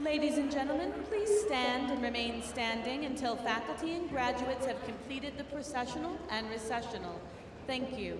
Ladies and gentlemen, please stand and remain standing until faculty and graduates have completed the processional and recessional. Thank you.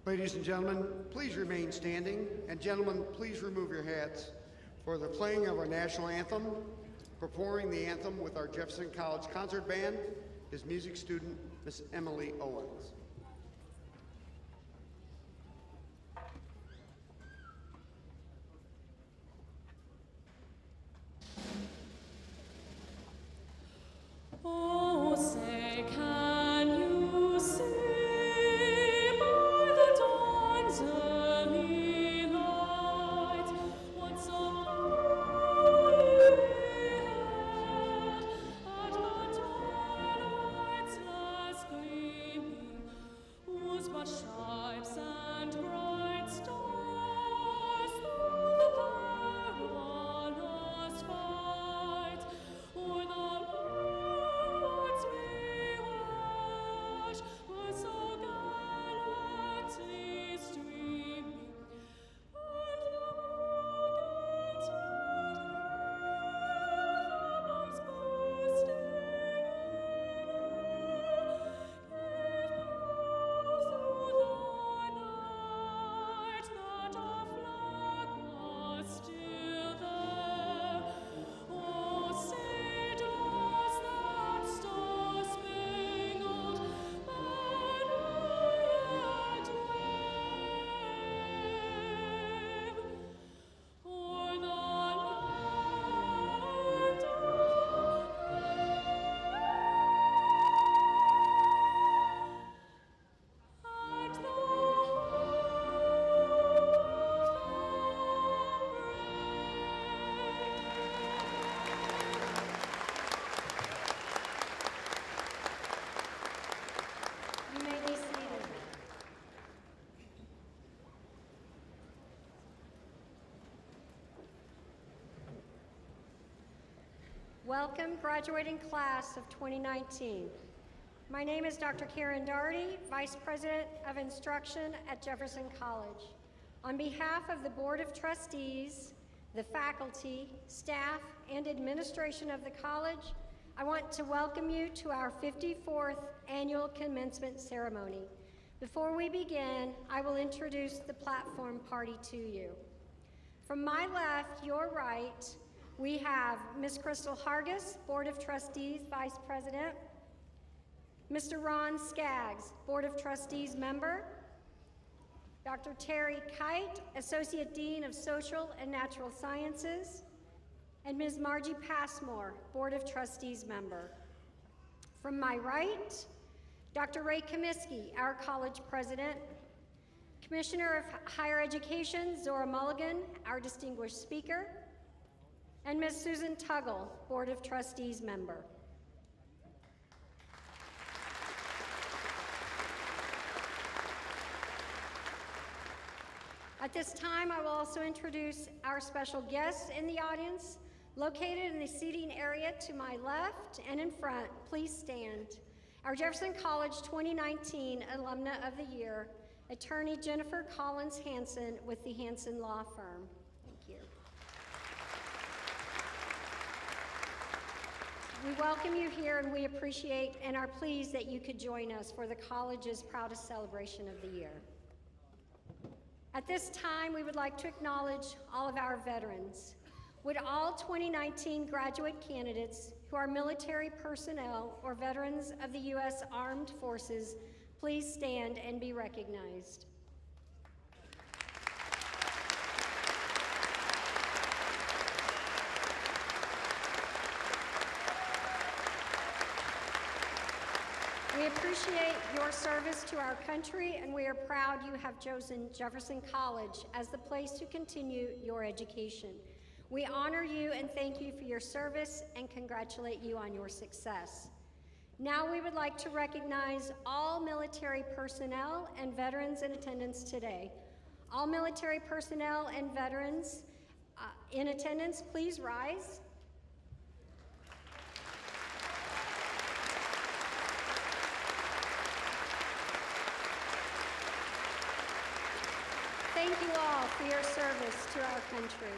Ladies and gentlemen, please remain standing, and gentlemen, please remove your hats for the playing of our national anthem. Performing the anthem with our Jefferson College Concert Band is music student Miss Emily Owens. Oh, say, can you see by the dawn's early light what so holy at the twilight's last gleaming was but stripes and bright stars through the perilous fight o'er the Lord's reward was so gallantly streaming, and the rockets with bombs bursting through the night that our flag was still there. Oh, say does that star-spangled banner yet wave o'er the land of and the You may be seated. Welcome, graduating class of 2019. My name is Dr. Karin Doherty, Vice President of Instruction at Jefferson College. On behalf of the Board of Trustees, the faculty, staff, and administration of the college, I want to welcome you to our 54th annual commencement ceremony. Before we begin, I will introduce the platform party to you. From my left, your right, we have Ms. Crystal Hargis, Board of Trustees Vice President, Mr. Ron Skaggs, Board of Trustees member, Dr. Terry Kite, Associate Dean of Social and Natural Sciences, and Ms. Margie Passmore, Board of Trustees member. From my right, Dr. Ray Comiskey, our college president, Commissioner of Higher Education, Zora Mulligan, our distinguished speaker, and Ms. Susan Tuggle, Board of Trustees member. At this time, I will also introduce our special guests in the audience. Located in the seating area to my left and in front, please stand. Our Jefferson College 2019 Alumna of the Year, Attorney Jennifer Collins Hansen with the Hansen Law Firm. Thank you. We welcome you here, and we appreciate and are pleased that you could join us for the college's proudest celebration of the year. At this time, we would like to acknowledge all of our veterans. Would all 2019 graduate candidates who are military personnel or veterans of the U.S. Armed Forces please stand and be recognized. We appreciate your service to our country, and we are proud you have chosen Jefferson College as the place to continue your education. We honor you and thank you for your service and congratulate you on your success. Now we would like to recognize all military personnel and veterans in attendance today. All military personnel and veterans in attendance, please rise. Thank you all for your service to our country.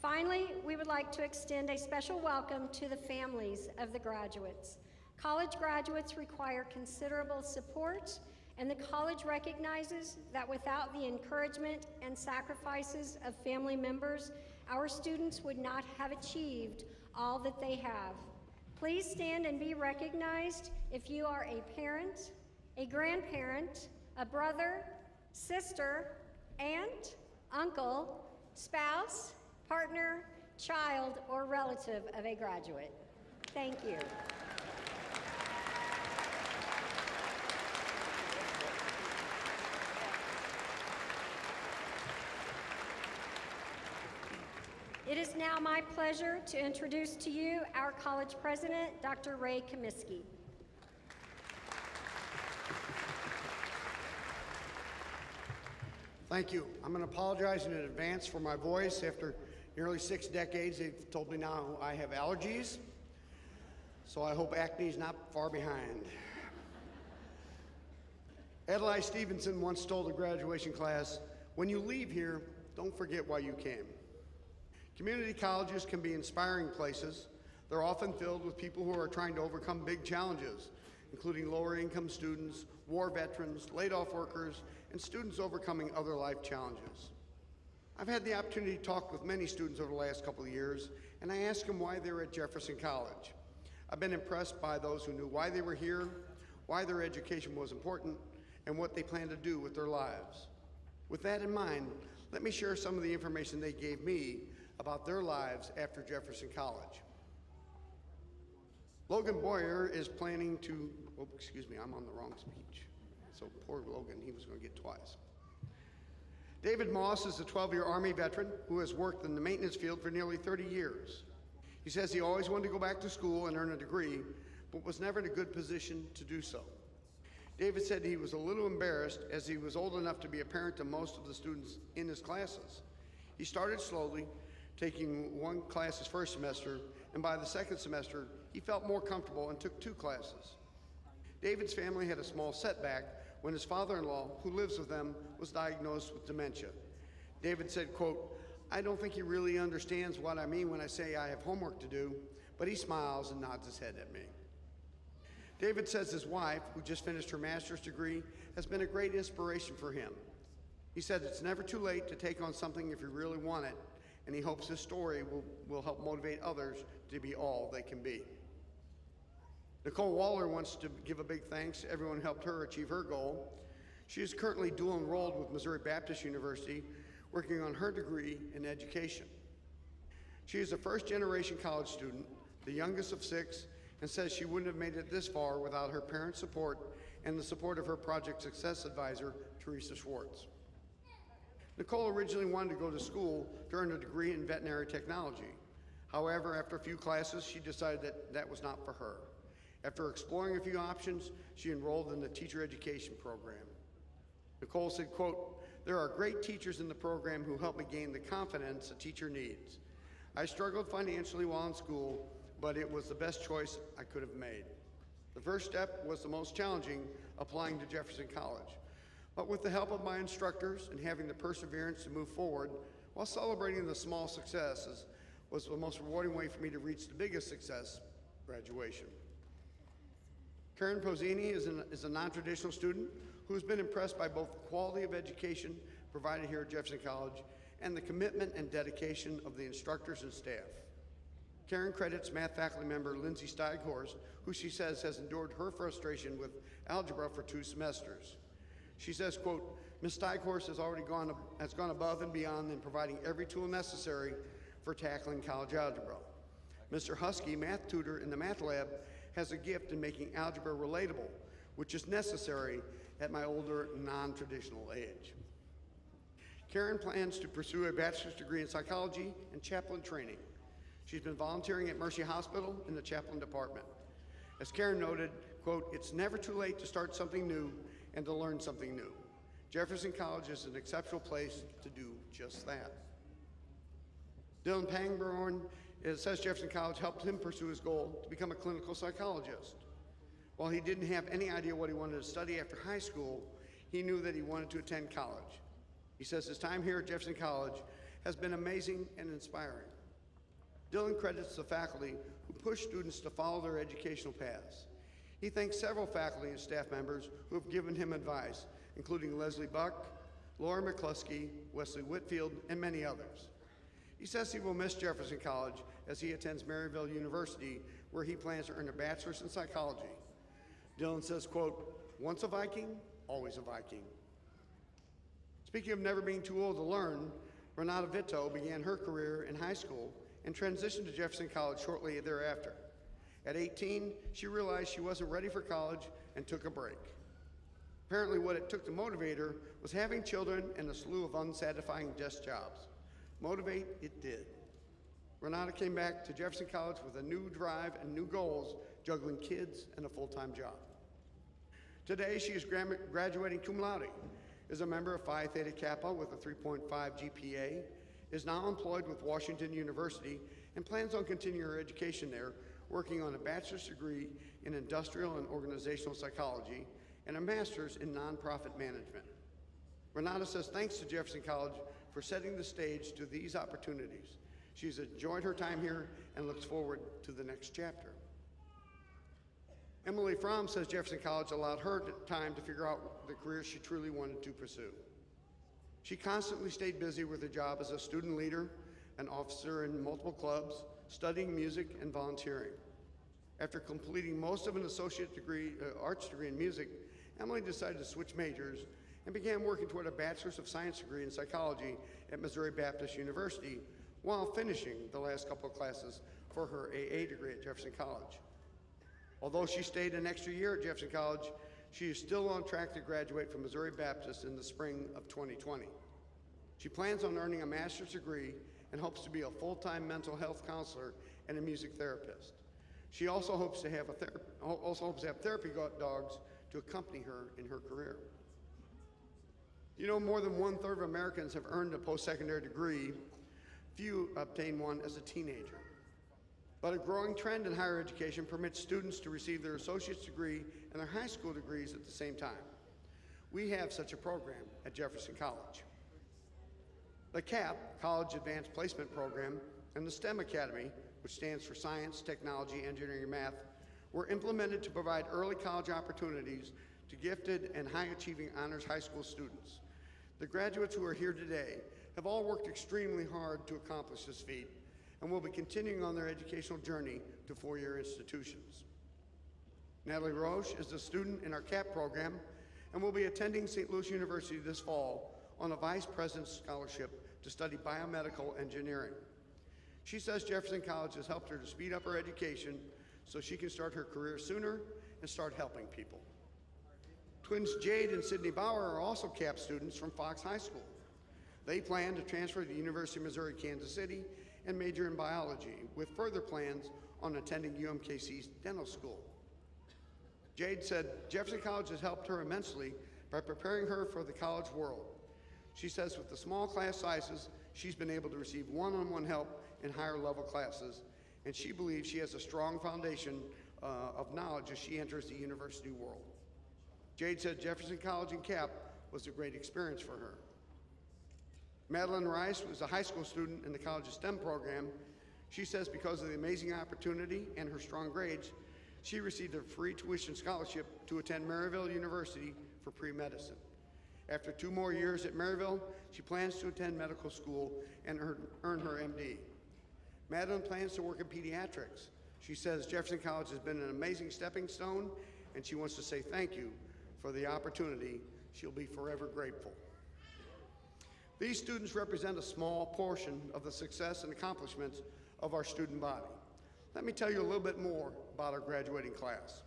Finally, we would like to extend a special welcome to the families of the graduates. College graduates require considerable support and the college recognizes that without the encouragement and sacrifices of family members, our students would not have achieved all that they have. Please stand and be recognized if you are a parent, a grandparent, a brother, sister, aunt, uncle, spouse, partner, child, or relative of a graduate. Thank you. It is now my pleasure to introduce to you our college president, Dr. Ray Comiskey. Thank you. I'm going to apologize in advance for my voice. After nearly 6 decades, they've told me now I have allergies, so I hope acne is not far behind. Adlai Stevenson once told a graduation class, "When you leave here, don't forget why you came." Community colleges can be inspiring places. They're often filled with people who are trying to overcome big challenges, including lower income students, war veterans, laid off workers, and students overcoming other life challenges. I've had the opportunity to talk with many students over the last couple of years, and I asked them why they were at Jefferson College. I've been impressed by those who knew why they were here, why their education was important, and what they plan to do with their lives. With that in mind, let me share some of the information they gave me about their lives after Jefferson College. Logan Boyer is planning to, I'm on the wrong speech. So poor Logan, he was going to get twice. David Moss is a 12-year Army veteran who has worked in the maintenance field for nearly 30 years. He says he always wanted to go back to school and earn a degree, but was never in a good position to do so. David said he was a little embarrassed as he was old enough to be a parent to most of the students in his classes. He started slowly, taking one class his first semester, and by the second semester, he felt more comfortable and took 2 classes. David's family had a small setback when his father-in-law, who lives with them, was diagnosed with dementia. David said, quote, "I don't think he really understands what I mean when I say I have homework to do, but he smiles and nods his head at me." David says his wife, who just finished her master's degree, has been a great inspiration for him. He said it's never too late to take on something if you really want it, and he hopes his story will help motivate others to be all they can be. Nicole Waller wants to give a big thanks to everyone who helped her achieve her goal. She is currently dual enrolled with Missouri Baptist University, working on her degree in education. She is a first-generation college student, the youngest of 6, and says she wouldn't have made it this far without her parents' support and the support of her project success advisor, Teresa Schwartz. Nicole originally wanted to go to school to earn a degree in veterinary technology. However, after a few classes, she decided that that was not for her. After exploring a few options, she enrolled in the teacher education program. Nicole said, quote, "There are great teachers in the program who help me gain the confidence a teacher needs. I struggled financially while in school, but it was the best choice I could have made. The first step was the most challenging, applying to Jefferson College. But with the help of my instructors and having the perseverance to move forward while celebrating the small successes was the most rewarding way for me to reach the biggest success, graduation." Karin Pezzini is a non-traditional student who has been impressed by both the quality of education provided here at Jefferson College and the commitment and dedication of the instructors and staff. Karin credits math faculty member Lindsay Steighorst, who she says has endured her frustration with algebra for 2 semesters. She says, quote, "Ms. Steighorst has gone above and beyond in providing every tool necessary for tackling college algebra. Mr. Husky, math tutor in the math lab, has a gift in making algebra relatable, which is necessary at my older, non-traditional age." Karin plans to pursue a bachelor's degree in psychology and chaplain training. She's been volunteering at Mercy Hospital in the chaplain department. As Karin noted, quote, "It's never too late to start something new and to learn something new. Jefferson College is an exceptional place to do just that." Dylan Pangborn says Jefferson College helped him pursue his goal to become a clinical psychologist. While he didn't have any idea what he wanted to study after high school, he knew that he wanted to attend college. He says his time here at Jefferson College has been amazing and inspiring. Dylan credits the faculty who push students to follow their educational paths. He thanks several faculty and staff members who have given him advice, including Leslie Buck, Laura McCluskey, Wesley Whitfield, and many others. He says he will miss Jefferson College as he attends Maryville University, where he plans to earn a bachelor's in psychology. Dylan says, quote, "Once a Viking, always a Viking." Speaking of never being too old to learn, Renata Vito began her career in high school and transitioned to Jefferson College shortly thereafter. At 18, she realized she wasn't ready for college and took a break. Apparently what it took to motivate her was having children and a slew of unsatisfying desk jobs. Motivate it did. Renata came back to Jefferson College with a new drive and new goals, juggling kids and a full-time job. Today, she is graduating cum laude, is a member of Phi Theta Kappa with a 3.5 GPA, is now employed with Washington University, and plans on continuing her education there, working on a bachelor's degree in industrial and organizational psychology and a master's in nonprofit management. Renata says thanks to Jefferson College for setting the stage to these opportunities. She's enjoyed her time here and looks forward to the next chapter. Emily Fromm says Jefferson College allowed her time to figure out the career she truly wanted to pursue. She constantly stayed busy with her job as a student leader, an officer in multiple clubs, studying music and volunteering. After completing most of an associate degree, arts degree in music, Emily decided to switch majors and began working toward a bachelor's of science degree in psychology at Missouri Baptist University while finishing the last couple of classes for her AA degree at Jefferson College. Although she stayed an extra year at Jefferson College, she is still on track to graduate from Missouri Baptist in the spring of 2020. She plans on earning a master's degree and hopes to be a full-time mental health counselor and a music therapist. She also hopes to have therapy dogs to accompany her in her career. You know, more than 1/3 of Americans have earned a post-secondary degree. Few obtain one as a teenager. But a growing trend in higher education permits students to receive their associate's degree and their high school degrees at the same time. We have such a program at Jefferson College. The CAP, College Advanced Placement Program, and the STEM Academy, which stands for Science, Technology, Engineering, and Math, were implemented to provide early college opportunities to gifted and high-achieving honors high school students. The graduates who are here today have all worked extremely hard to accomplish this feat and will be continuing on their educational journey to four-year institutions. Natalie Roche is a student in our CAP program and will be attending St. Louis University this fall on a Vice President's Scholarship to study biomedical engineering. She says Jefferson College has helped her to speed up her education so she can start her career sooner and start helping people. Twins Jade and Sydney Bauer are also CAP students from Fox High School. They plan to transfer to the University of Missouri Kansas City and major in biology, with further plans on attending UMKC's dental school. Jade said Jefferson College has helped her immensely by preparing her for the college world. She says with the small class sizes, she's been able to receive one-on-one help in higher level classes, and she believes she has a strong foundation of knowledge as she enters the university world. Jade said Jefferson College and CAP was a great experience for her. Madeleine Rice was a high school student in the college's STEM program. She says because of the amazing opportunity and her strong grades, she received a free tuition scholarship to attend Maryville University for pre-medicine. After 2 more years at Maryville, she plans to attend medical school and earn her MD. Madeleine plans to work in pediatrics. She says Jefferson College has been an amazing stepping stone, and she wants to say thank you for the opportunity. She'll be forever grateful. These students represent a small portion of the success and accomplishments of our student body. Let me tell you a little bit more about our graduating class.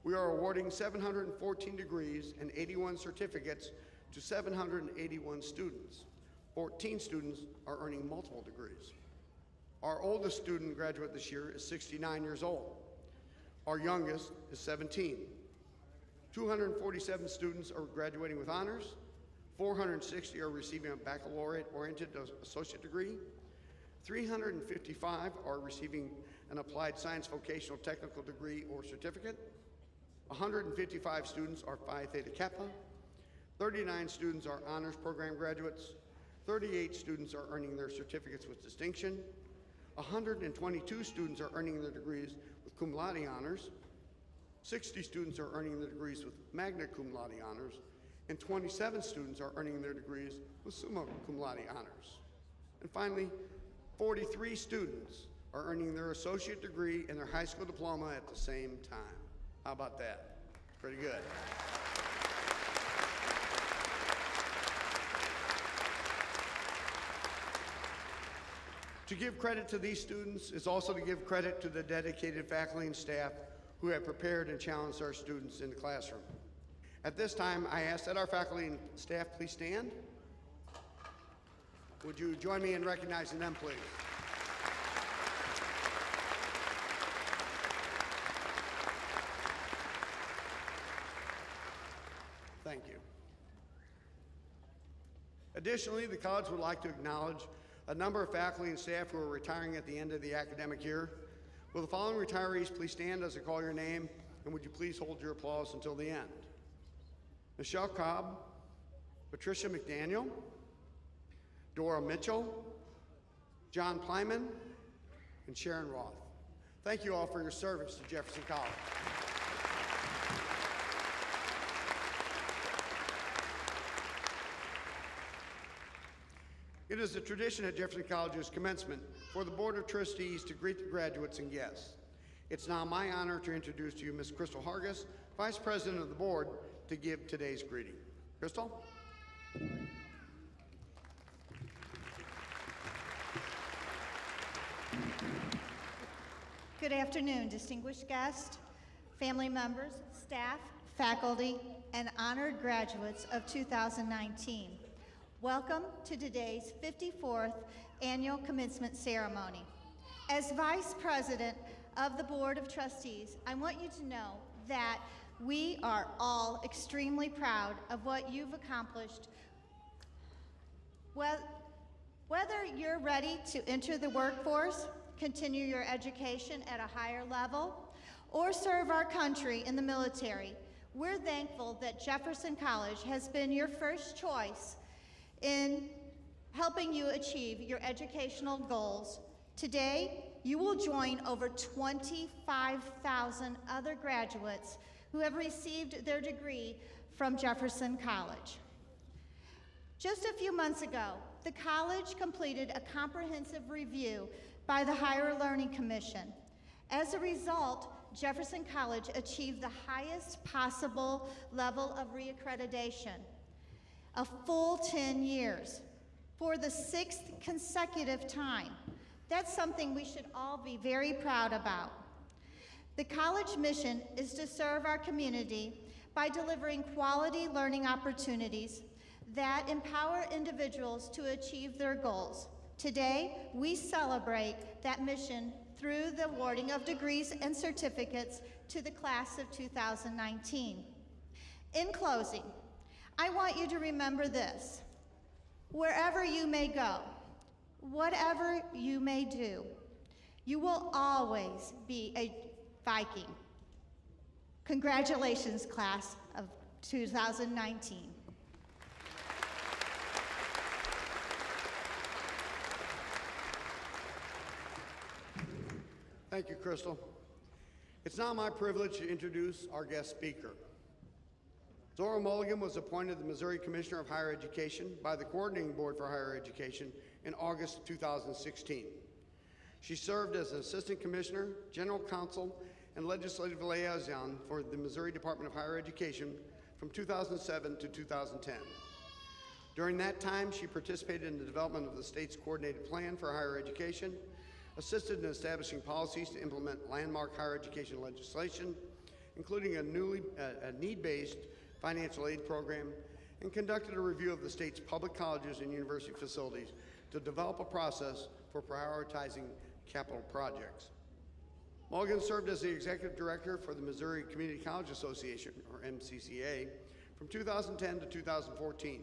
We are awarding 714 degrees and 81 certificates to 781 students. 14 students are earning multiple degrees. Our oldest student graduate this year is 69 years old. Our youngest is 17. 247 students are graduating with honors. 460 are receiving a baccalaureate-oriented associate degree. 355 are receiving an applied science vocational technical degree or certificate. 155 students are Phi Theta Kappa. 39 students are honors program graduates. 38 students are earning their certificates with distinction. 122 students are earning their degrees with cum laude honors. 60 students are earning their degrees with magna cum laude honors, and 27 students are earning their degrees with summa cum laude honors. And finally, 43 students are earning their associate degree and their high school diploma at the same time. How about that? Pretty good. To give credit to these students is also to give credit to the dedicated faculty and staff who have prepared and challenged our students in the classroom. At this time, I ask that our faculty and staff please stand. Would you join me in recognizing them, please? Thank you. Additionally, the college would like to acknowledge a number of faculty and staff who are retiring at the end of the academic year. Will the following retirees please stand as I call your name, and would you please hold your applause until the end? Michelle Cobb, Patricia McDaniel, Dora Mitchell, John Plyman, and Sharon Roth. Thank you all for your service to Jefferson College. It is a tradition at Jefferson College's commencement for the Board of Trustees to greet the graduates and guests. It's now my honor to introduce to you Ms. Crystal Hargis, Vice President of the Board, to give today's greeting. Crystal? Good afternoon, distinguished guests, family members, staff, faculty, and honored graduates of 2019. Welcome to today's 54th annual commencement ceremony. As Vice President of the Board of Trustees, I want you to know that we are all extremely proud of what you've accomplished. Whether you're ready to enter the workforce, continue your education at a higher level, or serve our country in the military, we're thankful that Jefferson College has been your first choice in helping you achieve your educational goals. Today, you will join over 25,000 other graduates who have received their degree from Jefferson College. Just a few months ago, the college completed a comprehensive review by the Higher Learning Commission. As a result, Jefferson College achieved the highest possible level of reaccreditation, a full 10 years, for the 6th consecutive time. That's something we should all be very proud about. The college mission is to serve our community by delivering quality learning opportunities that empower individuals to achieve their goals. Today, we celebrate that mission through the awarding of degrees and certificates to the class of 2019. In closing, I want you to remember this: wherever you may go, whatever you may do, you will always be a Viking. Congratulations, class of 2019. Thank you, Crystal. It's now my privilege to introduce our guest speaker. Zora Mulligan was appointed the Missouri Commissioner of Higher Education by the Coordinating Board for Higher Education in August of 2016. She served as an Assistant Commissioner, General Counsel, and Legislative Liaison for the Missouri Department of Higher Education from 2007 to 2010. During that time, she participated in the development of the state's coordinated plan for higher education, assisted in establishing policies to implement landmark higher education legislation, including a need-based financial aid program, and conducted a review of the state's public colleges and university facilities to develop a process for prioritizing capital projects. Mulligan served as the Executive Director for the Missouri Community College Association, or MCCA, from 2010 to 2014.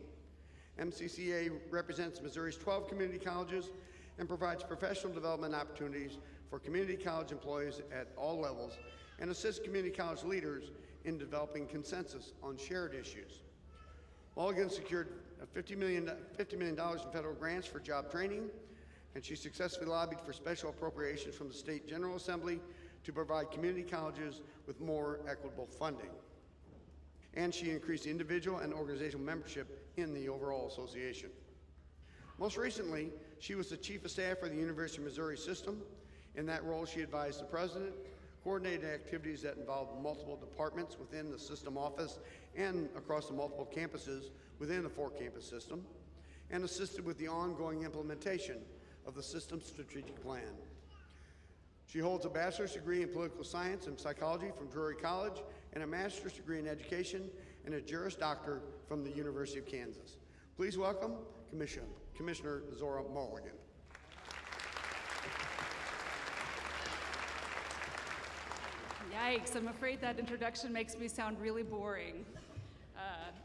MCCA represents Missouri's 12 community colleges and provides professional development opportunities for community college employees at all levels and assists community college leaders in developing consensus on shared issues. Mulligan secured $50 million in federal grants for job training, and she successfully lobbied for special appropriations from the State General Assembly to provide community colleges with more equitable funding. And she increased individual and organizational membership in the overall association. Most recently, she was the Chief of Staff for the University of Missouri System. In that role, she advised the President, coordinated activities that involved multiple departments within the system office and across the multiple campuses within the four-campus system, and assisted with the ongoing implementation of the system's strategic plan. She holds a bachelor's degree in political science and psychology from Drury College and a master's degree in education and a Juris Doctor from the University of Kansas. Please welcome Commissioner Zora Mulligan. Yikes, I'm afraid that introduction makes me sound really boring.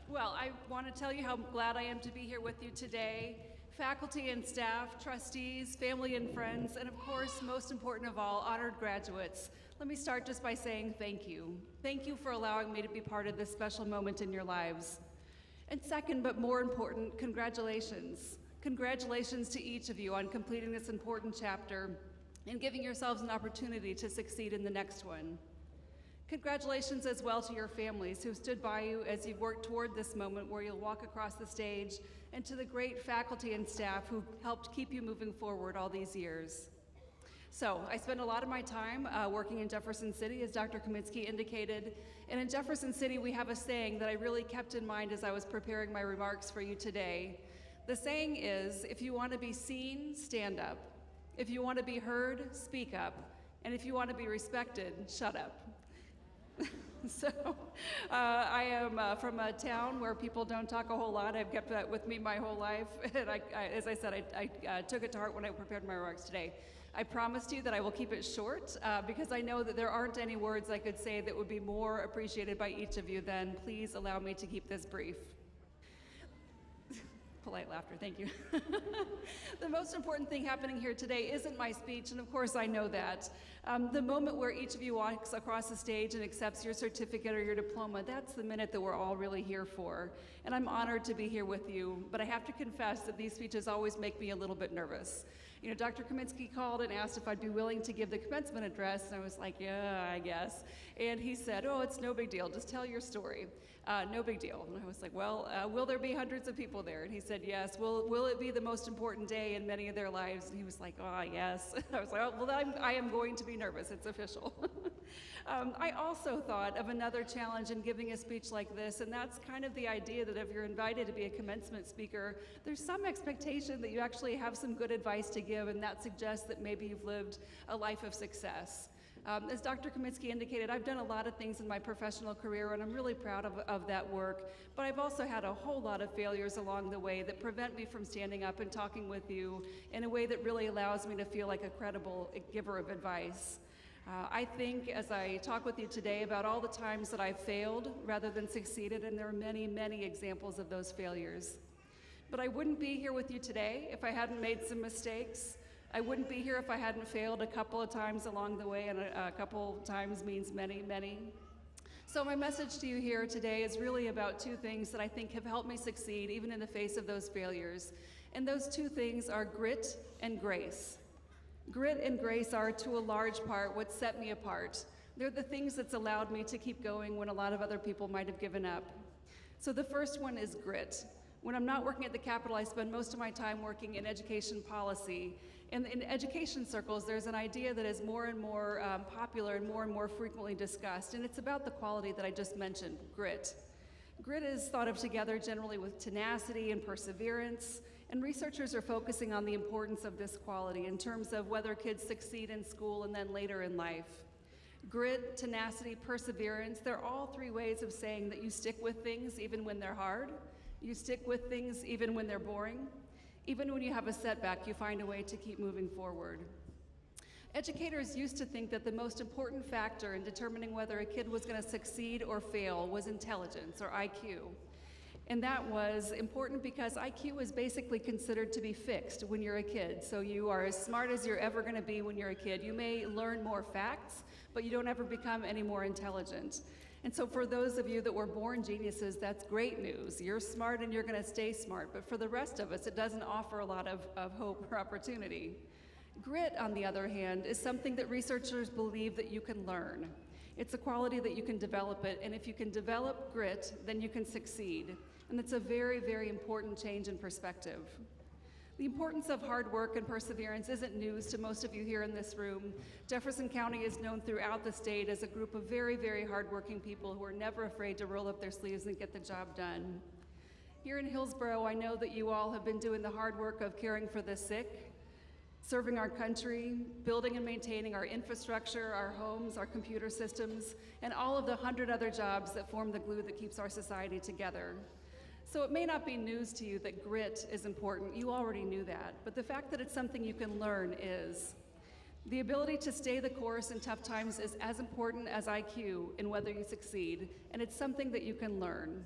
Well, I want to tell you how glad I am to be here with you today. Faculty and staff, trustees, family and friends, and of course, most important of all, honored graduates. Let me start just by saying thank you. Thank you for allowing me to be part of this special moment in your lives. And second, but more important, congratulations. Congratulations to each of you on completing this important chapter and giving yourselves an opportunity to succeed in the next one. Congratulations as well to your families who stood by you as you've worked toward this moment where you'll walk across the stage, and to the great faculty and staff who helped keep you moving forward all these years. So I spend a lot of my time working in Jefferson City, as Dr. Kaminsky indicated, and in Jefferson City we have a saying that I really kept in mind as I was preparing my remarks for you today. The saying is, if you want to be seen, stand up. If you want to be heard, speak up. And if you want to be respected, shut up. So I am from a town where people don't talk a whole lot. I've kept that with me my whole life. And as I said, I took it to heart when I prepared my remarks today. I promised you that I will keep it short because I know that there aren't any words I could say that would be more appreciated by each of you than please allow me to keep this brief. Polite laughter, thank you. The most important thing happening here today isn't my speech, and of course I know that. The moment where each of you walks across the stage and accepts your certificate or your diploma, that's the minute that we're all really here for. And I'm honored to be here with you, but I have to confess that these speeches always make me a little bit nervous. You know, Dr. Kaminsky called and asked if I'd be willing to give the commencement address, and I was like, yeah, I guess. And he said, oh, it's no big deal, just tell your story. No big deal. And I was like, well, will there be hundreds of people there? And he said, yes. Will it be the most important day in many of their lives? And he was like, oh, yes. I was like, oh, well, I am going to be nervous. It's official. I also thought of another challenge in giving a speech like this, and that's kind of the idea that if you're invited to be a commencement speaker, there's some expectation that you actually have some good advice to give, and that suggests that maybe you've lived a life of success. As Dr. Kaminsky indicated, I've done a lot of things in my professional career, and I'm really proud of that work, but I've also had a whole lot of failures along the way that prevent me from standing up and talking with you in a way that really allows me to feel like a credible giver of advice. I think as I talk with you today about all the times that I've failed rather than succeeded, and there are many, many examples of those failures. But I wouldn't be here with you today if I hadn't made some mistakes. I wouldn't be here if I hadn't failed a couple of times along the way, and a couple times means many, many. So my message to you here today is really about two things that I think have helped me succeed even in the face of those failures. And those two things are grit and grace. Grit and grace are, to a large part, what set me apart. They're the things that's allowed me to keep going when a lot of other people might have given up. So the first one is grit. When I'm not working at the Capitol, I spend most of my time working in education policy. And in education circles, there's an idea that is more and more popular and more frequently discussed, and it's about the quality that I just mentioned, grit. Grit is thought of together generally with tenacity and perseverance, and researchers are focusing on the importance of this quality in terms of whether kids succeed in school and then later in life. Grit, tenacity, perseverance, they're all three ways of saying that you stick with things even when they're hard, you stick with things even when they're boring, even when you have a setback, you find a way to keep moving forward. Educators used to think that the most important factor in determining whether a kid was going to succeed or fail was intelligence, or IQ. And that was important because IQ is basically considered to be fixed when you're a kid. So you are as smart as you're ever going to be when you're a kid. You may learn more facts, but you don't ever become any more intelligent. And so for those of you that were born geniuses, that's great news. You're smart and you're going to stay smart. But for the rest of us, it doesn't offer a lot of hope or opportunity. Grit, on the other hand, is something that researchers believe that you can learn. It's a quality that you can develop it, and if you can develop grit, then you can succeed. And it's a very, very important change in perspective. The importance of hard work and perseverance isn't news to most of you here in this room. Jefferson County is known throughout the state as a group of very, very hardworking people who are never afraid to roll up their sleeves and get the job done. Here in Hillsborough, I know that you all have been doing the hard work of caring for the sick, serving our country, building and maintaining our infrastructure, our homes, our computer systems, and all of the 100 other jobs that form the glue that keeps our society together. So it may not be news to you that grit is important. You already knew that. But the fact that it's something you can learn is. The ability to stay the course in tough times is as important as IQ in whether you succeed, and it's something that you can learn.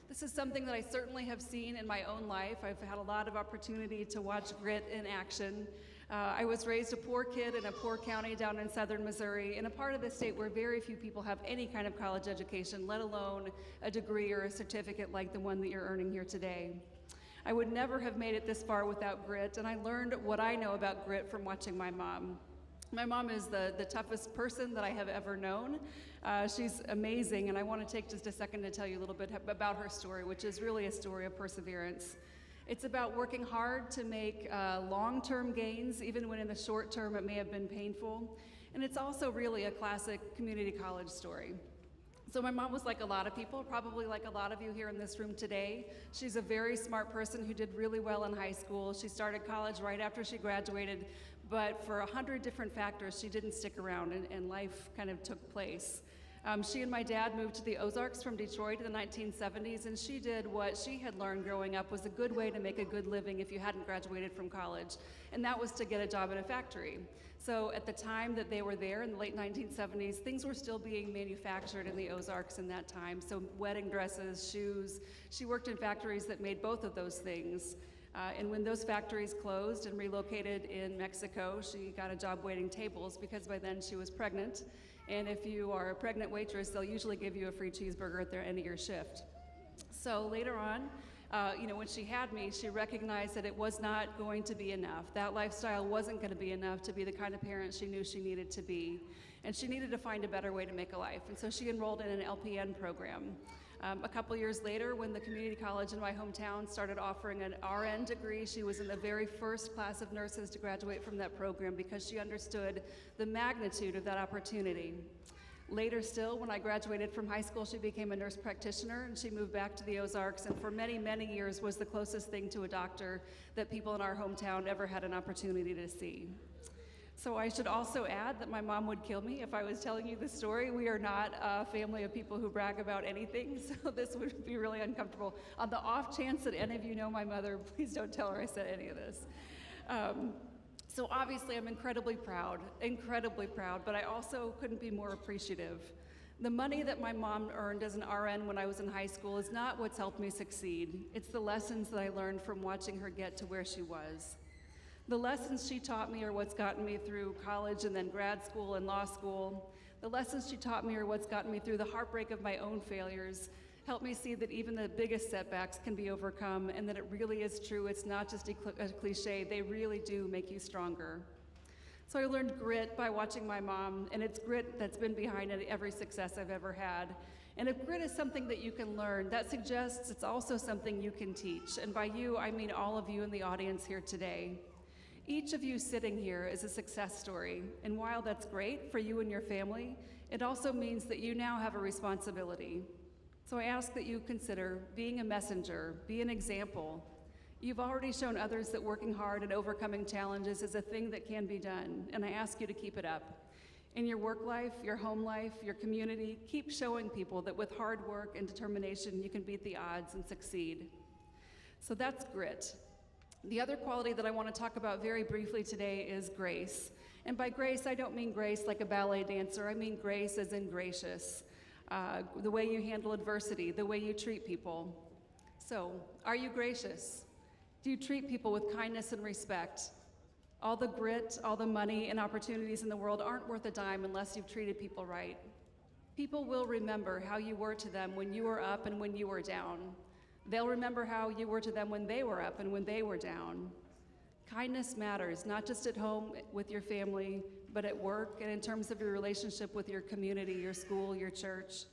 This is something that I certainly have seen in my own life. I've had a lot of opportunity to watch grit in action. I was raised a poor kid in a poor county down in southern Missouri, in a part of the state where very few people have any kind of college education, let alone a degree or a certificate like the one that you're earning here today. I would never have made it this far without grit, and I learned what I know about grit from watching my mom. My mom is the toughest person that I have ever known. She's amazing, and I want to take just a second to tell you a little bit about her story, which is really a story of perseverance. It's about working hard to make long-term gains, even when in the short term it may have been painful. And it's also really a classic community college story. So my mom was like a lot of people, probably like a lot of you here in this room today. She's a very smart person who did really well in high school. She started college right after she graduated, but for 100 different factors, she didn't stick around, and life kind of took place. She and my dad moved to the Ozarks from Detroit in the 1970s, and she did what she had learned growing up was a good way to make a good living if you hadn't graduated from college, and that was to get a job at a factory. So at the time that they were there in the late 1970s, things were still being manufactured in the Ozarks in that time, so wedding dresses, shoes. She worked in factories that made both of those things. And when those factories closed and relocated in Mexico, she got a job waiting tables because by then she was pregnant. And if you are a pregnant waitress, they'll usually give you a free cheeseburger at the end of your shift. So later on, when she had me, she recognized that it was not going to be enough. That lifestyle wasn't going to be enough to be the kind of parent she knew she needed to be. And she needed to find a better way to make a life. And so she enrolled in an LPN program. A couple years later, when the community college in my hometown started offering an RN degree, she was in the very first class of nurses to graduate from that program because she understood the magnitude of that opportunity. Later still, when I graduated from high school, she became a nurse practitioner, and she moved back to the Ozarks, and for many, many years was the closest thing to a doctor that people in our hometown ever had an opportunity to see. So I should also add that my mom would kill me if I was telling you this story. We are not a family of people who brag about anything, so this would be really uncomfortable. On the off chance that any of you know my mother, please don't tell her I said any of this. So obviously I'm incredibly proud, but I also couldn't be more appreciative. The money that my mom earned as an RN when I was in high school is not what's helped me succeed. It's the lessons that I learned from watching her get to where she was. The lessons she taught me are what's gotten me through college and then grad school and law school. The lessons she taught me are what's gotten me through the heartbreak of my own failures, helped me see that even the biggest setbacks can be overcome and that it really is true. It's not just a cliche. They really do make you stronger. So I learned grit by watching my mom, and it's grit that's been behind every success I've ever had. And if grit is something that you can learn, that suggests it's also something you can teach. And by you, I mean all of you in the audience here today. Each of you sitting here is a success story, and while that's great for you and your family, it also means that you now have a responsibility. So I ask that you consider being a messenger, be an example. You've already shown others that working hard and overcoming challenges is a thing that can be done, and I ask you to keep it up. In your work life, your home life, your community, keep showing people that with hard work and determination, you can beat the odds and succeed. So that's grit. The other quality that I want to talk about very briefly today is grace. And by grace, I don't mean grace like a ballet dancer. I mean grace as in gracious. The way you handle adversity, the way you treat people. So, are you gracious? Do you treat people with kindness and respect? All the grit, all the money and opportunities in the world aren't worth a dime unless you've treated people right. People will remember how you were to them when you were up and when you were down. They'll remember how you were to them when they were up and when they were down. Kindness matters, not just at home with your family, but at work and in terms of your relationship with your community, your school, your church.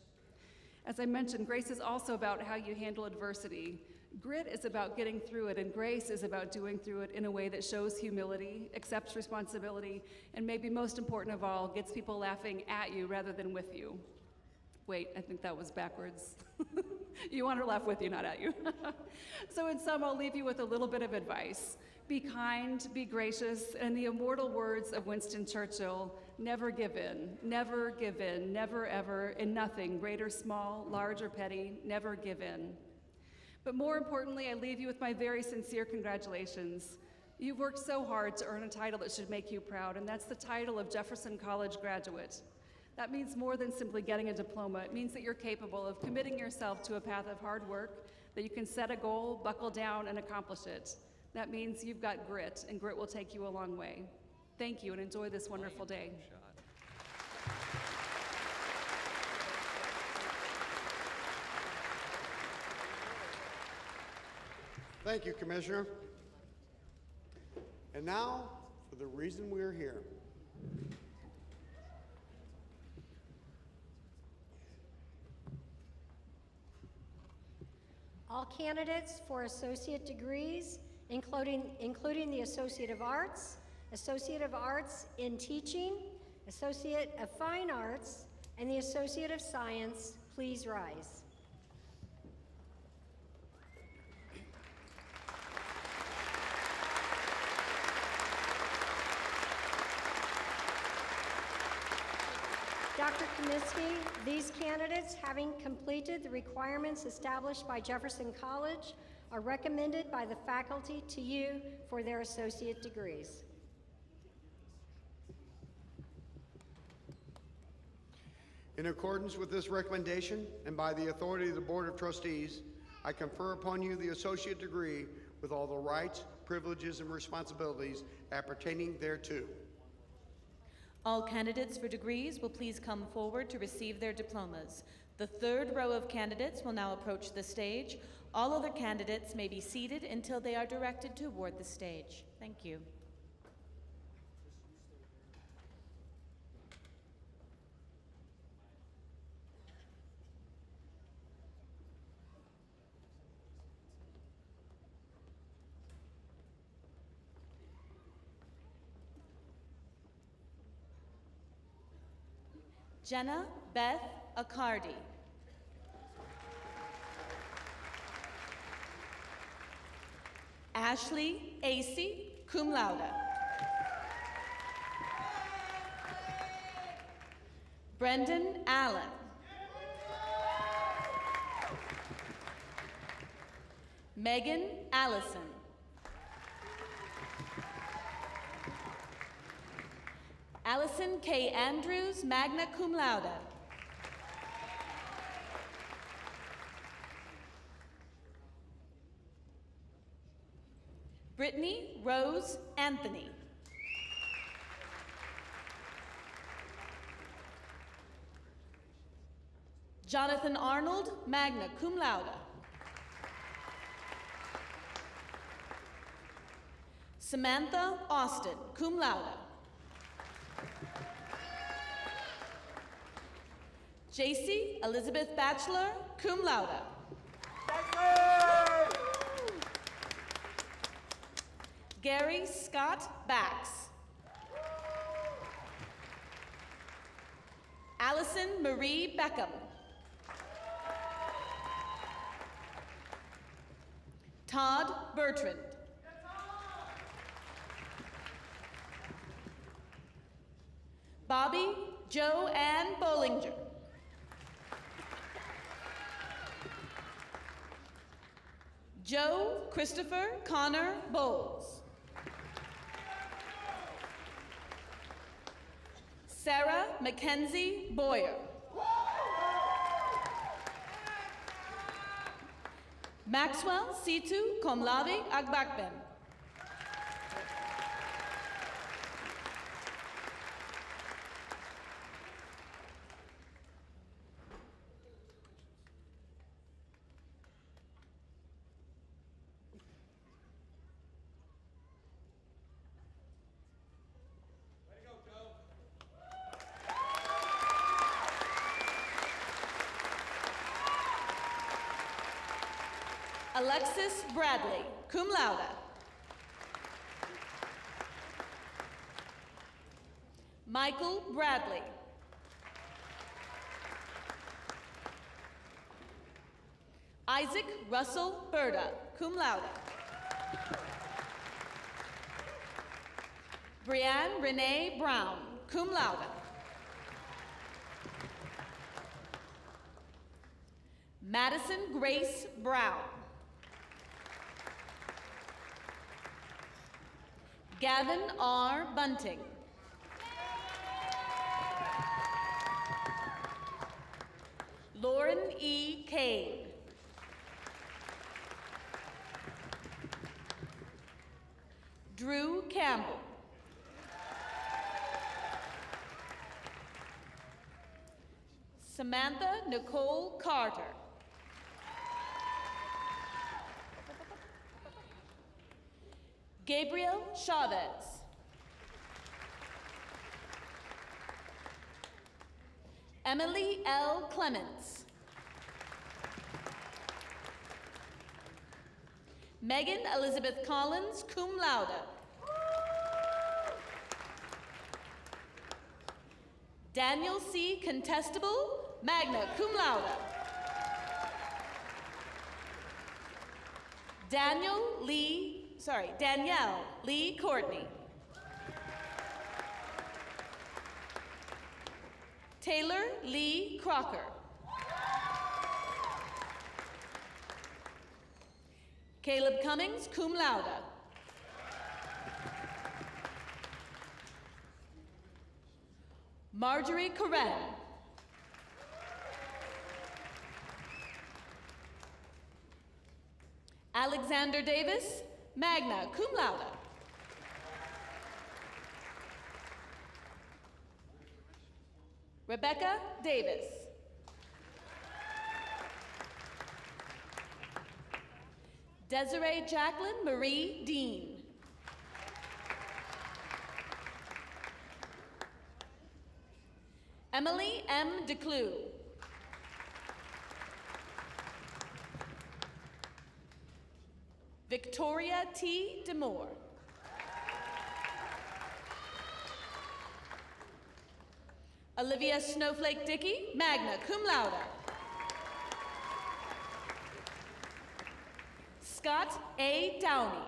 As I mentioned, grace is also about how you handle adversity. Grit is about getting through it, and grace is about doing through it in a way that shows humility, accepts responsibility, and maybe most important of all, gets people laughing at you rather than with you. Wait, I think that was backwards. You want her to laugh with you, not at you. So in sum, I'll leave you with a little bit of advice. Be kind, be gracious, and in the immortal words of Winston Churchill, never give in, never ever, in nothing, great or small, large or petty, never give in. But more importantly, I leave you with my very sincere congratulations. You've worked so hard to earn a title that should make you proud, and that's the title of Jefferson College graduate. That means more than simply getting a diploma. It means that you're capable of committing yourself to a path of hard work, that you can set a goal, buckle down, and accomplish it. That means you've got grit, and grit will take you a long way. Thank you, and enjoy this wonderful day. Thank you, Commissioner. And now, for the reason we are here. All candidates for associate degrees, including the Associate of Arts in Teaching, Associate of Fine Arts, and the Associate of Science, please rise. Dr. Comiskey, these candidates, having completed the requirements established by Jefferson College, are recommended by the faculty to you for their associate degrees. In accordance with this recommendation and by the authority of the Board of Trustees, I confer upon you the associate degree with all the rights, privileges, and responsibilities appertaining thereto. All candidates for degrees will please come forward to receive their diplomas. The third row of candidates will now approach the stage. All other candidates may be seated until they are directed toward the stage. Thank you. Jenna Beth Accardi. Ashley Acey, cum laude. Brendan Allen. Megan Allison. Allison K. Andrews, magna cum laude. Brittany Rose Anthony. Jonathan Arnold, magna cum laude. Samantha Austin, cum laude. JC Elizabeth Batchelor, cum laude. Gary Scott Bax. Allison Marie Beckham. Todd Bertrand. Bobby Jo Ann Bollinger. Joe Christopher Connor Bowles. Sarah Mackenzie Boyer. Maxwell Situ cum laude Agbakben. Alexis Bradley, cum laude. Michael Bradley. Isaac Russell Berta, cum laude. Brianne Renee Brown, cum laude. Madison Grace Brown. Gavin R. Bunting. Lauren E. Cade. Drew Campbell. Samantha Nicole Carter. Gabriel Chavez. Emily L. Clements. Megan Elizabeth Collins, cum laude. Daniel C. Contestable, magna cum laude. Danielle Lee Courtney. Taylor Lee Crocker. Caleb Cummings, cum laude. Marjorie Corren. Alexander Davis, magna cum laude. Rebecca Davis. Desiree Jacqueline Marie Dean. Emily M. DeClue. Victoria T. DeMoore. Olivia Snowflake Dickey, magna cum laude. Scott A. Downey.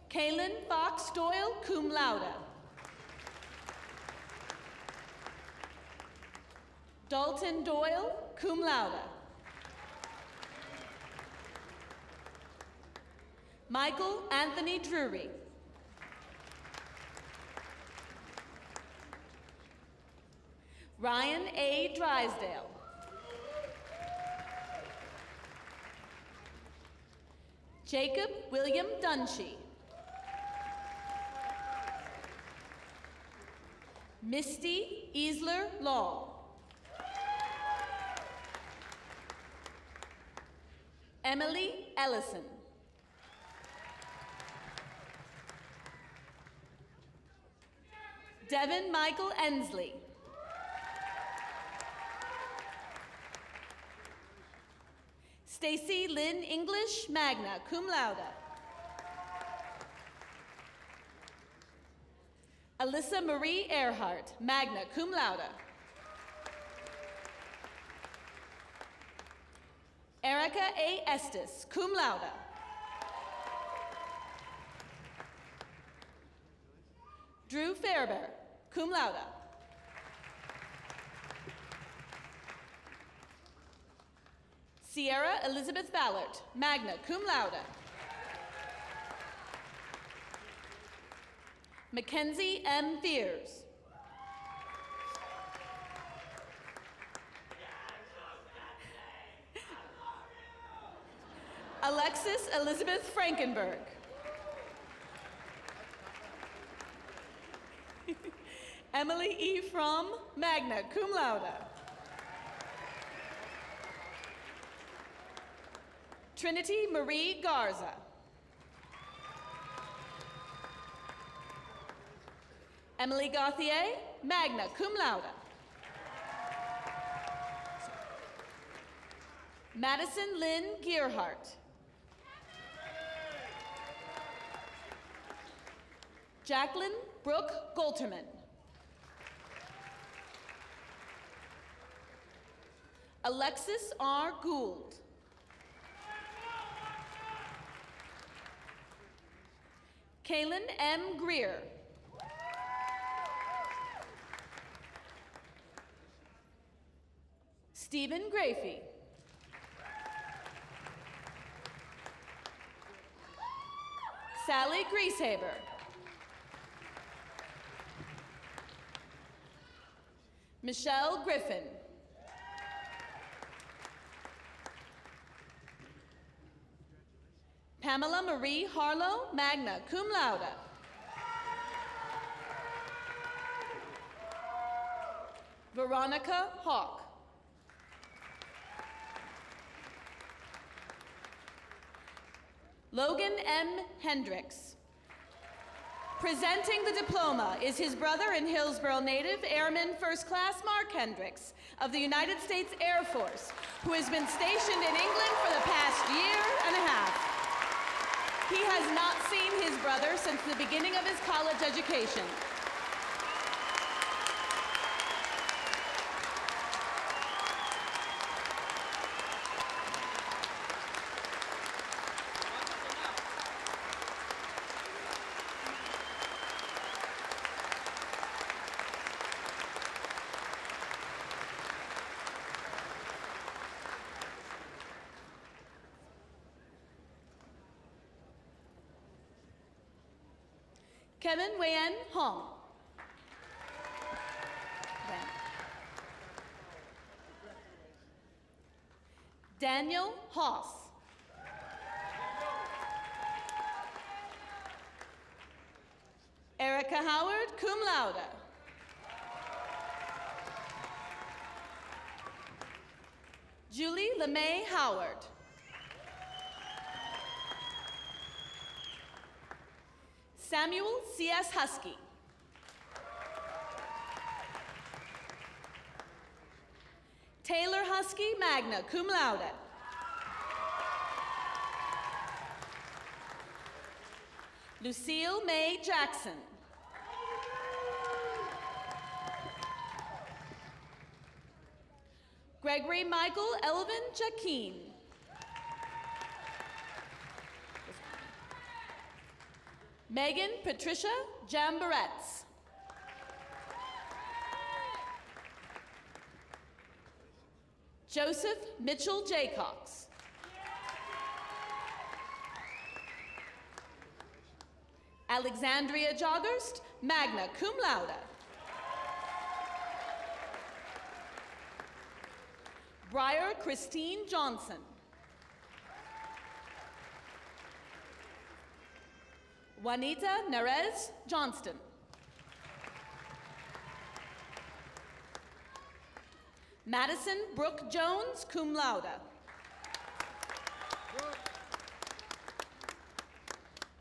Kaylin Fox Doyle, cum laude. Dalton Doyle, cum laude. Michael Anthony Drury. Ryan A. Drysdale. Jacob William Dunshee. Misty Easler Law. Emily Ellison. Devin Michael Ensley. Stacy Lynn English, magna cum laude. Alyssa Marie Earhart, magna cum laude. Erica A. Estes, cum laude. Drew Fairbear, cum laude. Sierra Elizabeth Ballard, magna cum laude. Mackenzie M. Fears. Alexis Elizabeth Frankenberg. Emily E. Fromm, magna cum laude. Trinity Marie Garza. Emily Gauthier, magna cum laude. Madison Lynn Gearhart. Jacqueline Brooke Golterman. Alexis R. Gould. Kaylin M. Greer. Stephen Grafey. Sally Grieshaber. Michelle Griffin. Pamela Marie Harlow, magna cum laude. Veronica Hawk. Logan M. Hendricks. Presenting the diploma is his brother and Hillsborough native, Airman First Class Mark Hendricks of the United States Air Force, who has been stationed in England for the past year and a half. He has not seen his brother since the beginning of his college education. Kevin Wayan Hong. Daniel Haas. Erica Howard, cum laude. Julie LeMay Howard. Samuel C.S. Husky. Taylor Husky, magna cum laude. Lucille May Jackson. Gregory Michael Elvin Jaquin. Megan Patricia Jambaretz. Joseph Mitchell Jaycox. Alexandria Joggerst, magna cum laude. Briar Christine Johnson. Juanita Nerez Johnston. Madison Brooke Jones, cum laude.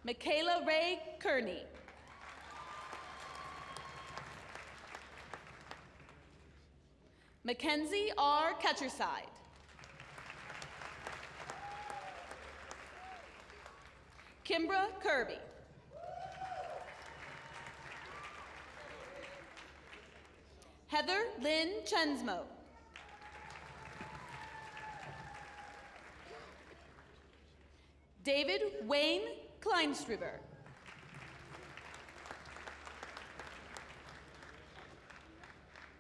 Michaela Ray Kearney. Mackenzie R. Ketcherside. Kimbra Kirby. Heather Lynn Chensmo. David Wayne Kleinstruber.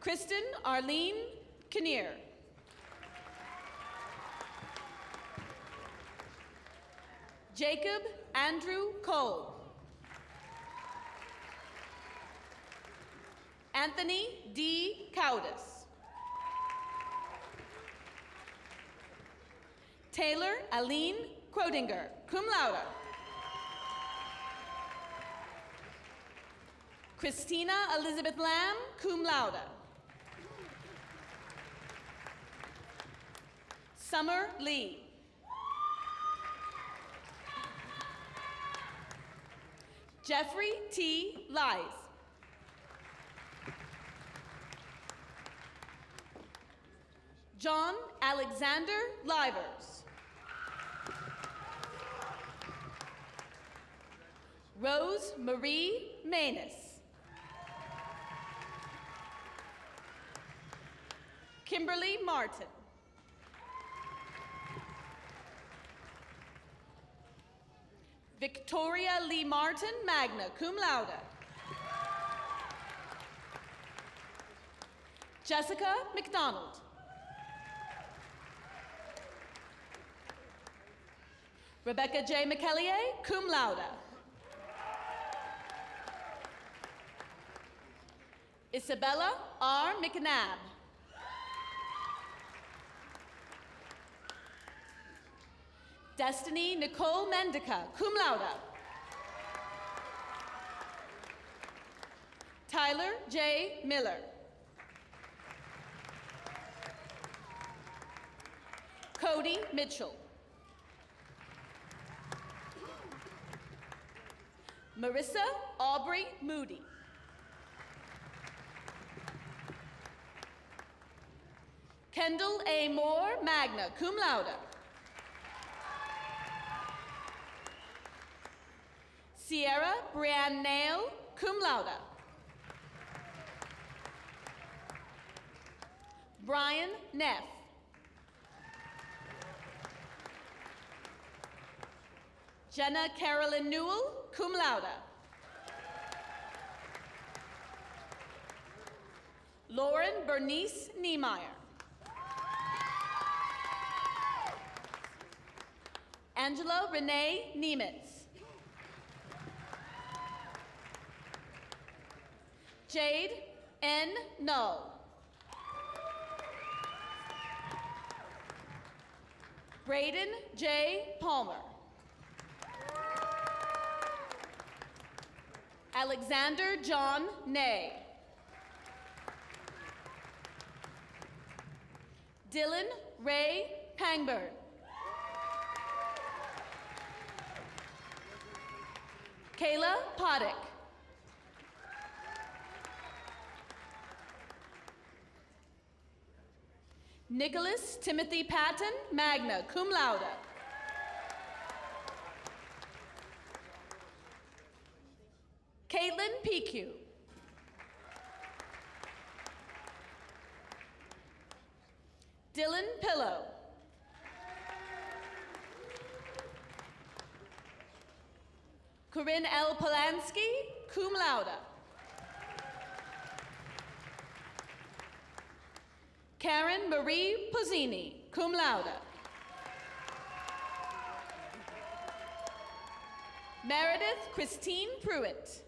Kristen Arlene Kinnear. Jacob Andrew Cole. Anthony D. Cowdis. Taylor Aline Krodinger, cum laude. Christina Elizabeth Lamb, cum laude. Summer Lee. Jeffrey T. Lies. John Alexander Livers. Rose Marie Manus. Kimberly Martin. Victoria Lee Martin, magna cum laude. Jessica McDonald. Rebecca J. McKellier, cum laude. Isabella R. McNabb. Destiny Nicole Mendica, cum laude. Tyler J. Miller. Cody Mitchell. Marissa Aubrey Moody. Kendall A. Moore, magna cum laude. Sierra Brianne Nail, cum laude. Brian Neff. Jenna Carolyn Newell, cum laude. Lauren Bernice Niemeyer. Angela Renee Niemitz. Jade N. Null. Braden J. Palmer. Alexander John Ney. Dylan Ray Pangburn. Kayla Poddick. Nicholas Timothy Patton, magna cum laude. Caitlin PQ. Dylan Pillow. Corinne L. Polanski, cum laude. Karin Marie Pezzini, cum laude. Meredith Christine Pruitt.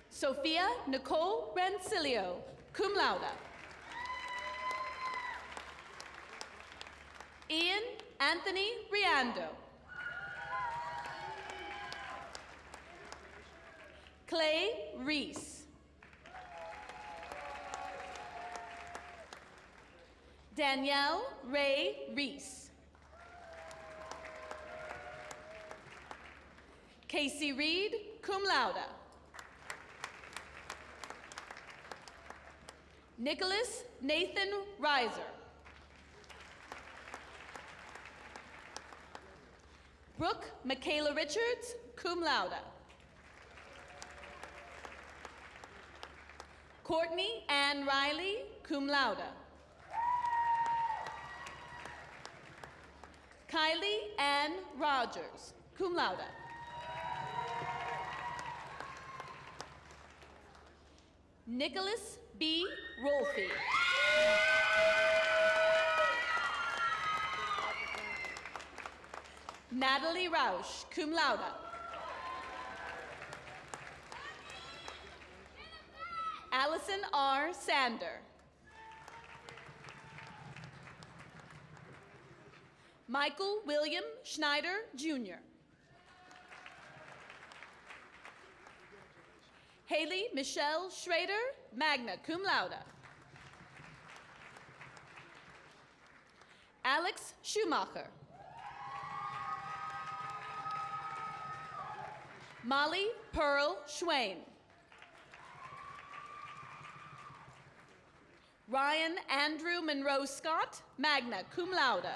Sophia Nicole Rancilio, cum laude. Ian Anthony Riando. Clay Reese. Danielle Ray Reese. Casey Reed, cum laude. Nicholas Nathan Reiser. Brooke Michaela Richards, cum laude. Courtney Ann Riley, cum laude. Kylie Ann Rogers, cum laude. Nicholas B. Rolfe. Natalie Roche, cum laude. Allison R. Sander. Michael William Schneider, Jr. Haley Michelle Schrader, magna cum laude. Alex Schumacher. Molly Pearl Schwain. Ryan Andrew Monroe Scott, magna cum laude.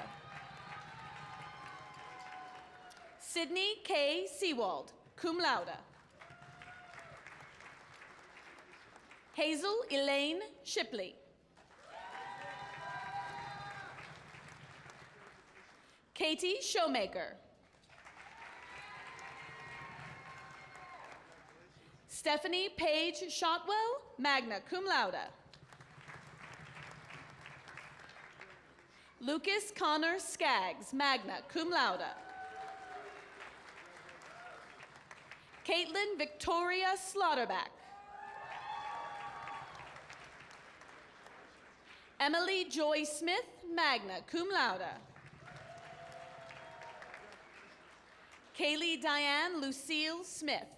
Sydney K. Seawald, cum laude. Hazel Elaine Shipley. Katie Showmaker. Stephanie Page Shotwell, magna cum laude. Lucas Connor Skaggs, magna cum laude. Caitlin Victoria Slaughterback. Emily Joy Smith, magna cum laude. Kaylee Diane Lucille Smith.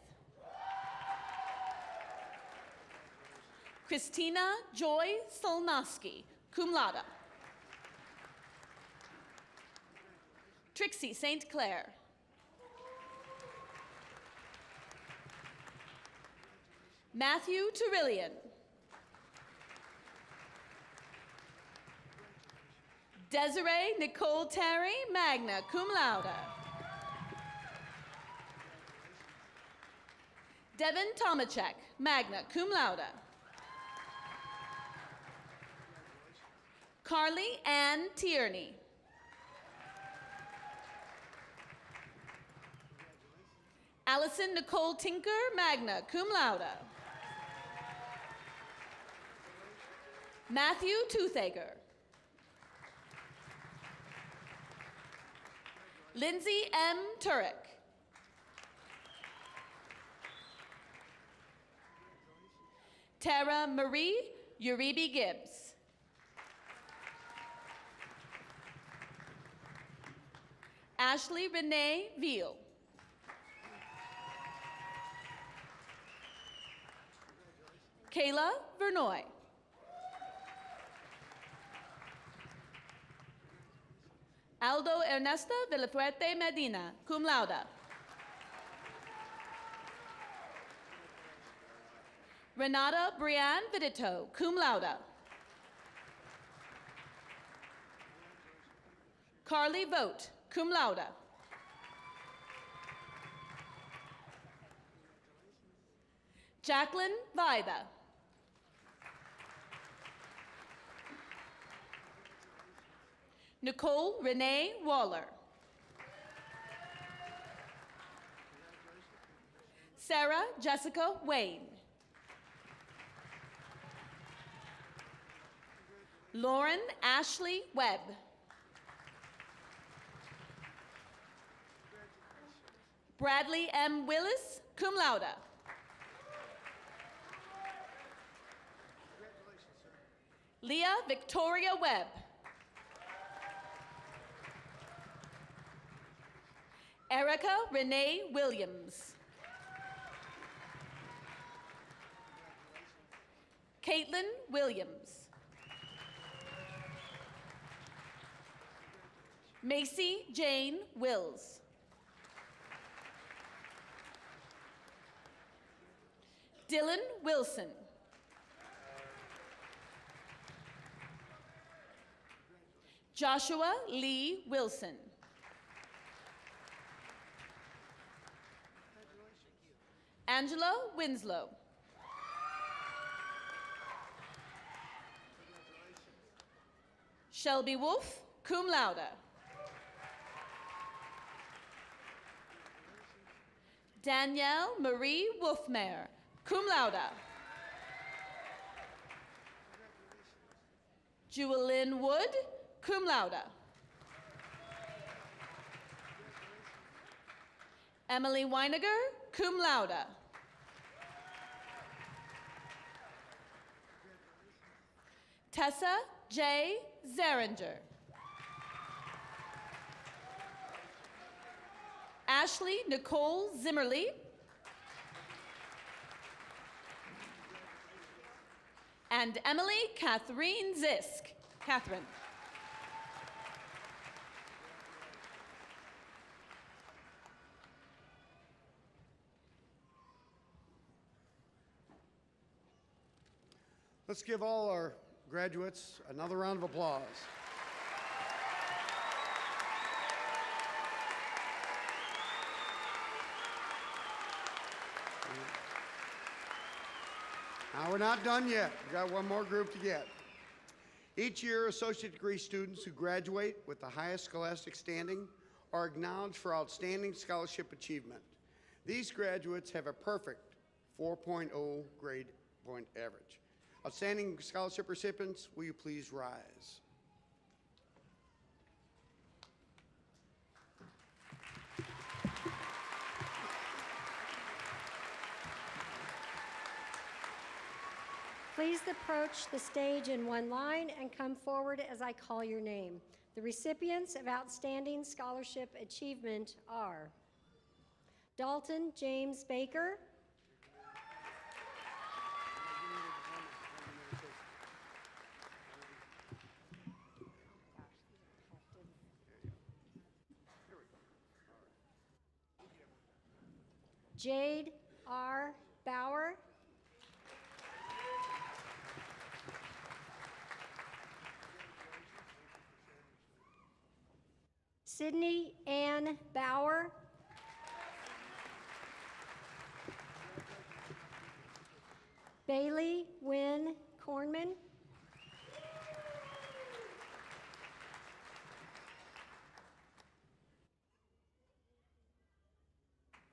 Christina Joy Solnoski, cum laude. Trixie St. Clair. Matthew Turillian. Desiree Nicole Terry, magna cum laude. Devin Tomachek, magna cum laude. Carly Ann Tierney. Allison Nicole Tinker, magna cum laude. Matthew Toothaker. Lindsay M. Turek. Tara Marie Uribe Gibbs. Ashley Renee Veal. Kayla Vernoy. Aldo Ernesto Villafuerte Medina, cum laude. Renata Brianne Vidito, cum laude. Carly Vogt, cum laude. Jacqueline Vida. Nicole Renee Waller. Sarah Jessica Wayne. Lauren Ashley Webb. Bradley M. Willis, cum laude. Leah Victoria Webb. Erica Renee Williams. Caitlin Williams. Macy Jane Wills. Dylan Wilson. Joshua Lee Wilson. Angela Winslow. Shelby Wolf, cum laude. Danielle Marie Wolfmeyer, cum laude. Jewelyn Wood, cum laude. Emily Weiniger, cum laude. Tessa J. Zeringer. Ashley Nicole Zimmerly. And Emily Catherine Zisk. Catherine. Let's give all our Graduates, another round of applause. Now we're not done yet. We've got one more group to get. Each year, associate degree students who graduate with the highest scholastic standing are acknowledged for outstanding scholarship achievement. These graduates have a perfect 4.0 grade point average. Outstanding scholarship recipients, will you please rise? Please approach the stage in one line and come forward as I call your name. The recipients of Outstanding Scholarship Achievement are Dalton James Baker, Jade R. Bauer, Sydney Ann Bauer, Bailey Wynn Kornman,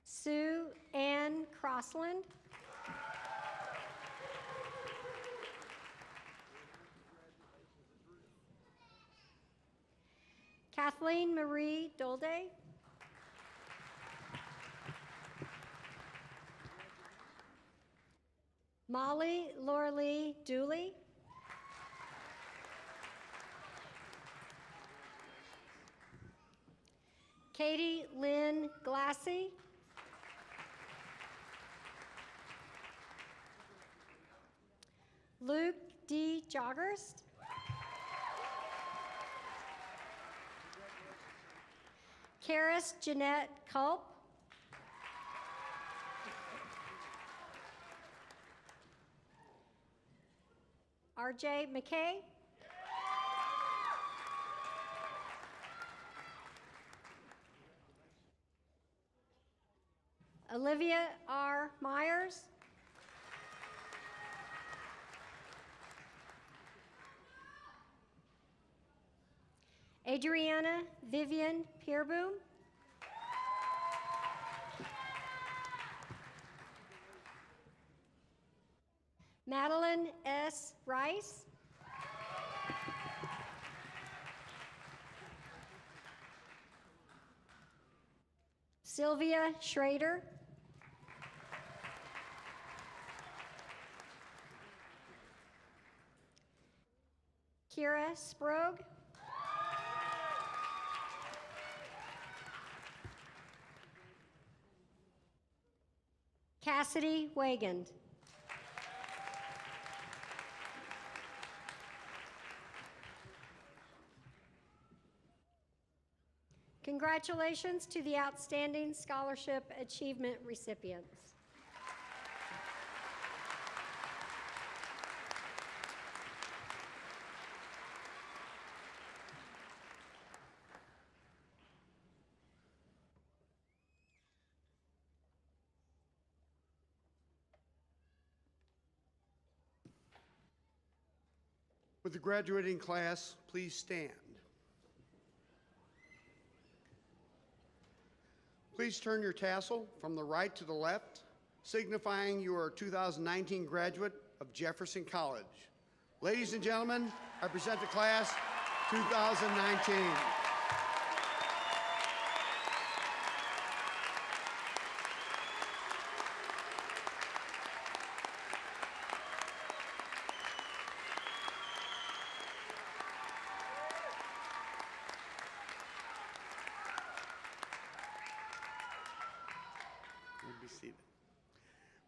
Sue Ann Crossland, Kathleen Marie Dolde, Molly Lorlee Dooley, Katie Lynn Glassy, Luke D. Joggers, Karis Jeanette Culp, RJ McKay, Olivia R. Myers, Adriana Vivian Peerboom, Madeleine S. Rice, Sylvia Schrader, Kira Sprague, Cassidy Wagand. Congratulations to the Outstanding Scholarship Achievement recipients. Would the graduating class please stand? Please turn your tassel from the right to the left, signifying you are a 2019 graduate of Jefferson College. Ladies and gentlemen, I present the class 2019.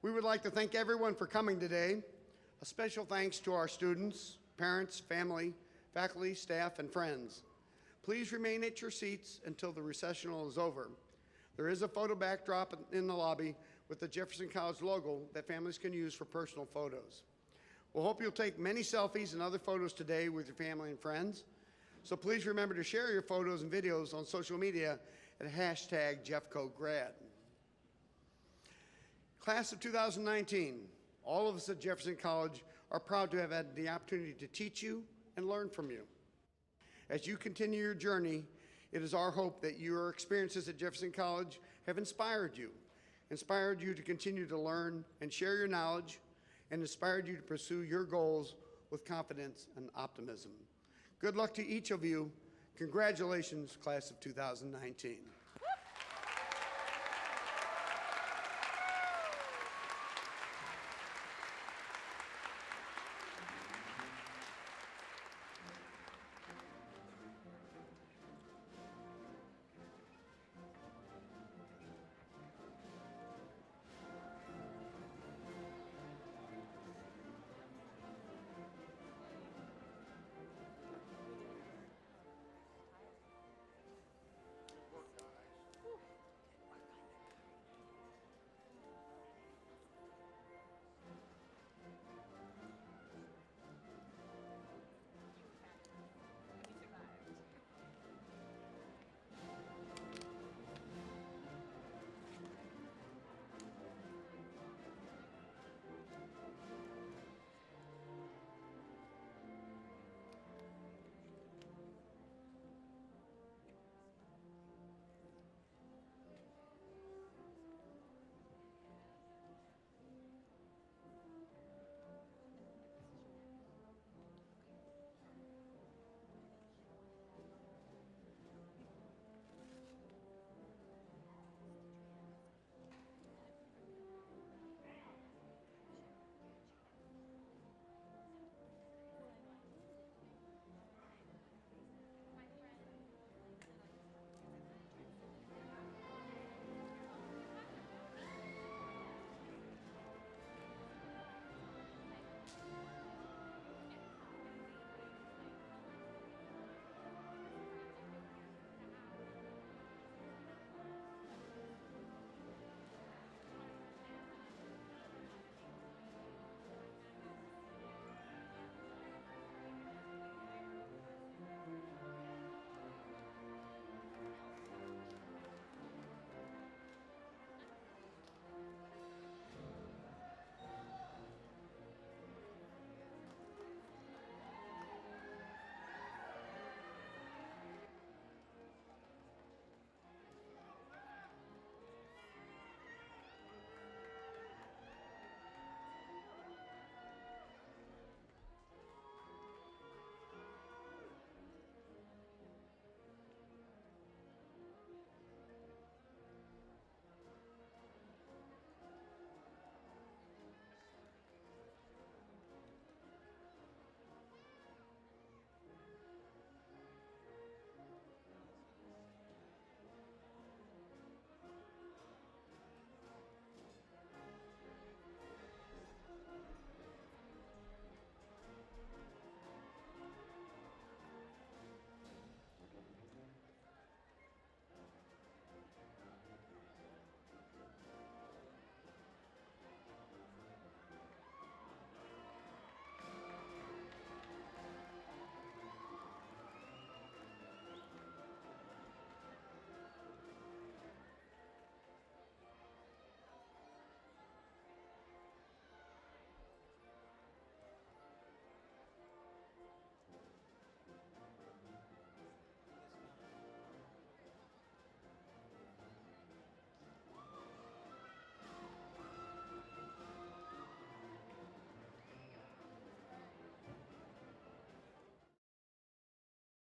We would like to thank everyone for coming today. A special thanks to our students, parents, family, faculty, staff, and friends. Please remain at your seats until the recessional is over. There is a photo backdrop in the lobby with the Jefferson College logo that families can use for personal photos. We'll hope you'll take many selfies and other photos today with your family and friends. So please remember to share your photos and videos on social media at hashtag JeffcoGrad. Class of 2019, all of us at Jefferson College are proud to have had the opportunity to teach you and learn from you. As you continue your journey, it is our hope that your experiences at Jefferson College have inspired you to continue to learn and share your knowledge, and inspired you to pursue your goals with confidence and optimism. Good luck to each of you. Congratulations, class of 2019.